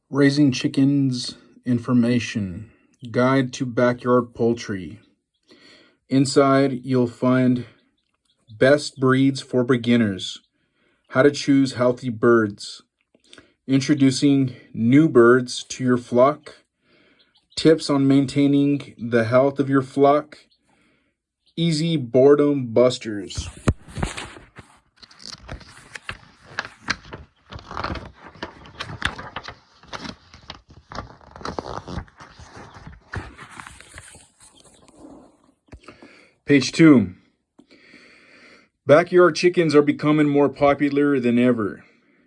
Raising Chickens Information Guide to Backyard Poultry. Inside, you'll find best breeds for beginners, how to choose healthy birds, introducing new birds to your flock, tips on maintaining the health of your flock, easy boredom busters. Page 2. Backyard chickens are becoming more popular than ever,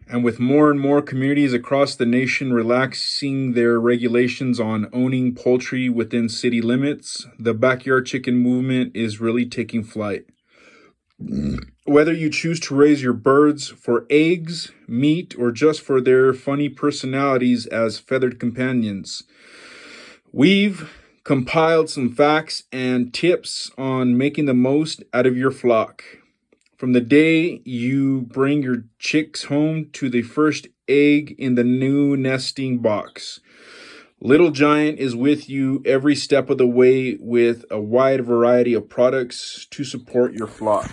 and with more and more communities across the nation relaxing their regulations on owning poultry within city limits, the backyard chicken movement is really taking flight. Whether you choose to raise your birds for eggs, meat, or just for their funny personalities as feathered companions, we've compiled some facts and tips on making the most out of your flock. From the day you bring your chicks home to the first egg in the new nesting box, Little Giant is with you every step of the way with a wide variety of products to support your flock.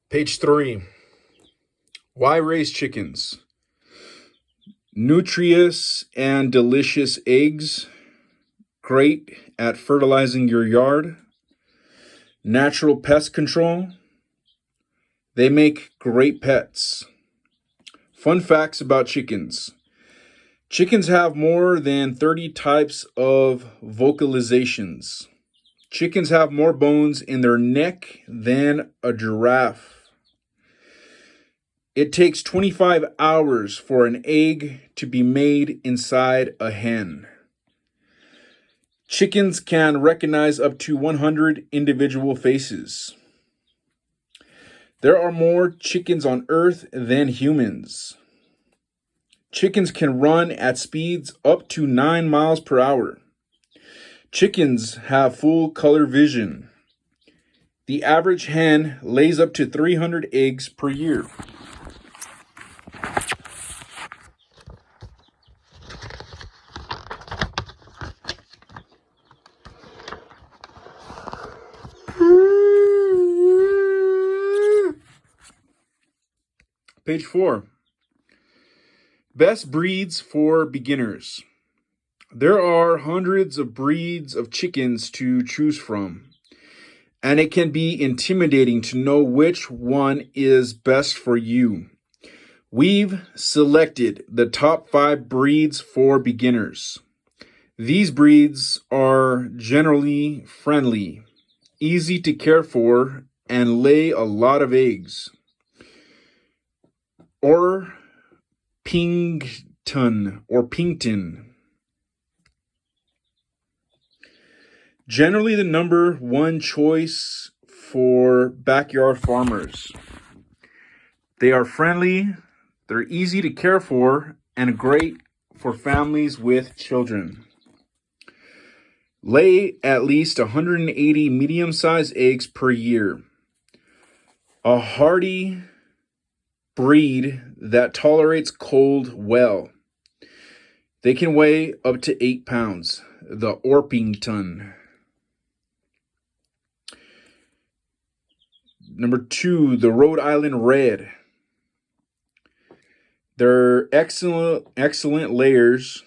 Page 3. Why raise chickens? Nutritious and delicious eggs, great at fertilizing your yard, natural pest control, they make great pets. Fun facts about chickens. Chickens have more than 30 types of vocalizations. Chickens have more bones in their neck than a giraffe. It takes 25 hours for an egg to be made inside a hen. Chickens can recognize up to 100 individual faces. There are more chickens on Earth than humans. Chickens can run at speeds up to 9 miles per hour. Chickens have full color vision. The average hen lays up to 300 eggs per year. Page 4. Best breeds for beginners. There are hundreds of breeds of chickens to choose from, and it can be intimidating to know which one is best for you. We've selected the top 5 breeds for beginners. These breeds are generally friendly, easy to care for, and lay a lot of eggs. Pington. Generally the number one choice for backyard farmers. They are friendly, they're easy to care for, and great for families with children. Lay at least 180 medium-sized eggs per year. A hardy breed that tolerates cold well. They can weigh up to 8 pounds. The Orpington. Number 2, the Rhode Island Red. Their excellent layers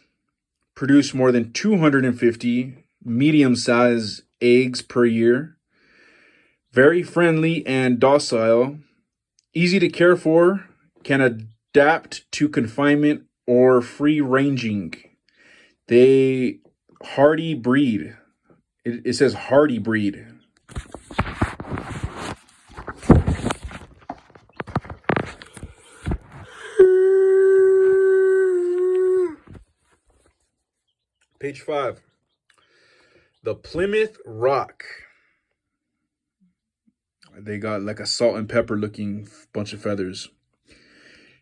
produce more than 250 medium-sized eggs per year. Very friendly and docile. Easy to care for, can adapt to confinement or free ranging. They hardy breed. It says hardy breed. Page 5. The Plymouth Rock. They got like a salt and pepper looking bunch of feathers.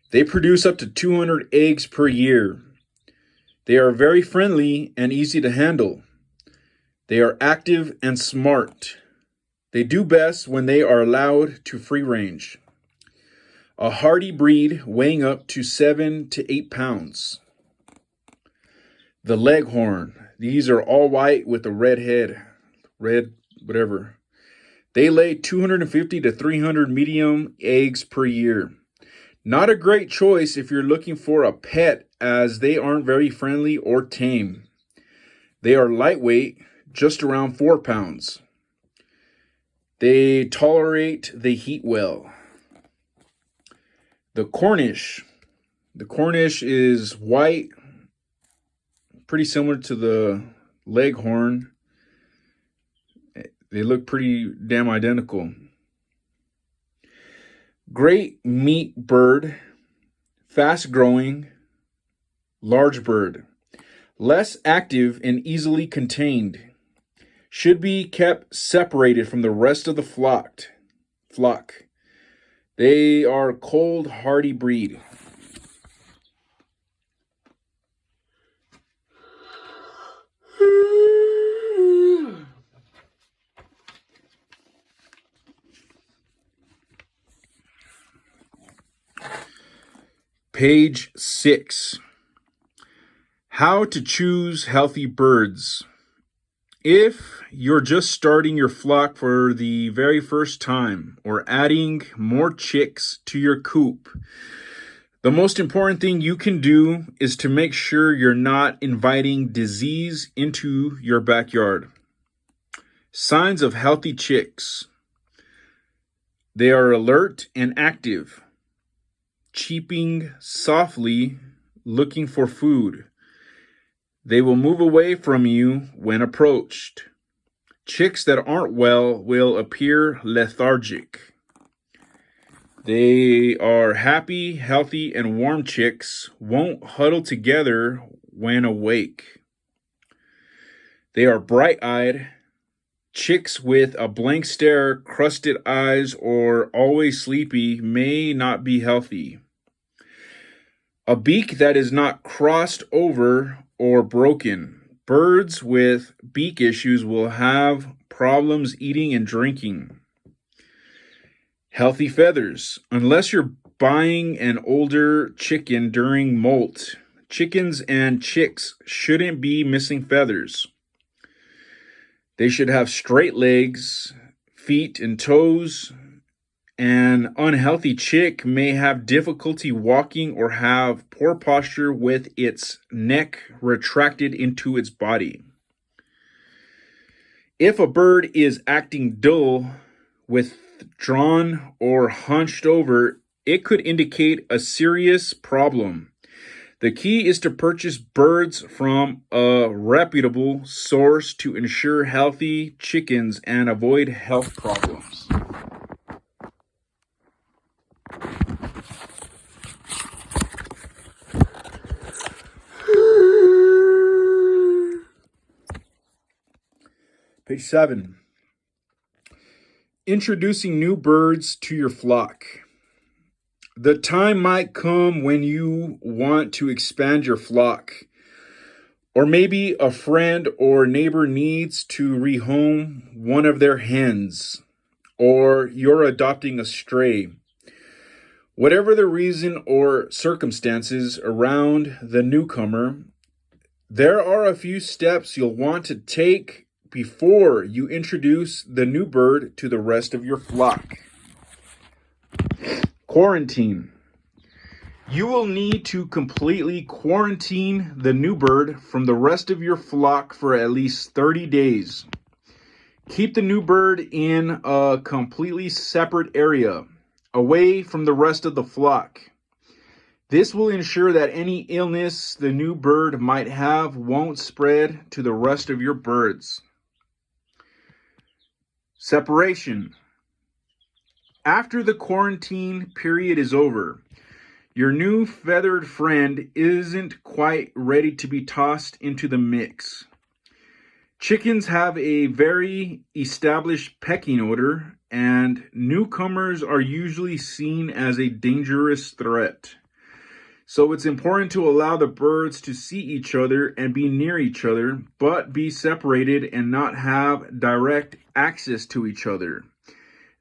They produce up to 200 eggs per year. They are very friendly and easy to handle. They are active and smart. They do best when they are allowed to free range. A hardy breed weighing up to 7 to 8 pounds. The Leghorn. These are all white with a red head. Red, whatever. They lay 250 to 300 medium eggs per year. Not a great choice if you're looking for a pet, as they aren't very friendly or tame. They are lightweight, just around 4 pounds. They tolerate the heat well. The Cornish. The Cornish is white, pretty similar to the Leghorn. They look pretty damn identical. Great meat bird, fast growing, large bird. Less active and easily contained. Should be kept separated from the rest of the flock. They are cold, hardy breed. Page 6. How to choose healthy birds. If you're just starting your flock for the very first time or adding more chicks to your coop, the most important thing you can do is to make sure you're not inviting disease into your backyard. Signs of healthy chicks. They are alert and active, cheeping softly, looking for food. They will move away from you when approached. Chicks that aren't well will appear lethargic. They are happy, healthy, and warm chicks, won't huddle together when awake. They are bright-eyed. Chicks with a blank stare, crusted eyes, or always sleepy may not be healthy. A beak that is not crossed over or broken. Birds with beak issues will have problems eating and drinking. Healthy feathers. Unless you're buying an older chicken during molt, chickens and chicks shouldn't be missing feathers. They should have straight legs, feet, and toes. An unhealthy chick may have difficulty walking or have poor posture with its neck retracted into its body. If a bird is acting dull, withdrawn, or hunched over, it could indicate a serious problem. The key is to purchase birds from a reputable source to ensure healthy chickens and avoid health problems. Page 7. Introducing new birds to your flock. The time might come when you want to expand your flock, or maybe a friend or neighbor needs to rehome one of their hens, or you're adopting a stray. Whatever the reason or circumstances around the newcomer, there are a few steps you'll want to take before you introduce the new bird to the rest of your flock. Quarantine. You will need to completely quarantine the new bird from the rest of your flock for at least 30 days. Keep the new bird in a completely separate area, away from the rest of the flock. This will ensure that any illness the new bird might have won't spread to the rest of your birds. Separation. After the quarantine period is over, your new feathered friend isn't quite ready to be tossed into the mix. Chickens have a very established pecking order, and newcomers are usually seen as a dangerous threat. So it's important to allow the birds to see each other and be near each other, but be separated and not have direct access to each other.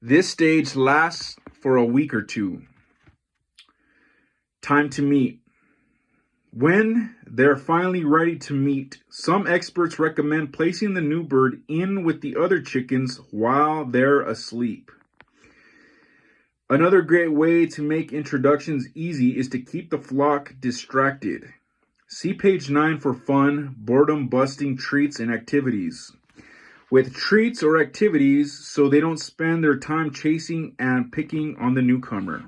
This stage lasts for a week or two. Time to meet. When they're finally ready to meet, some experts recommend placing the new bird in with the other chickens while they're asleep. Another great way to make introductions easy is to keep the flock distracted. See page 9 for fun, boredom-busting treats and activities. With treats or activities so they don't spend their time chasing and picking on the newcomer.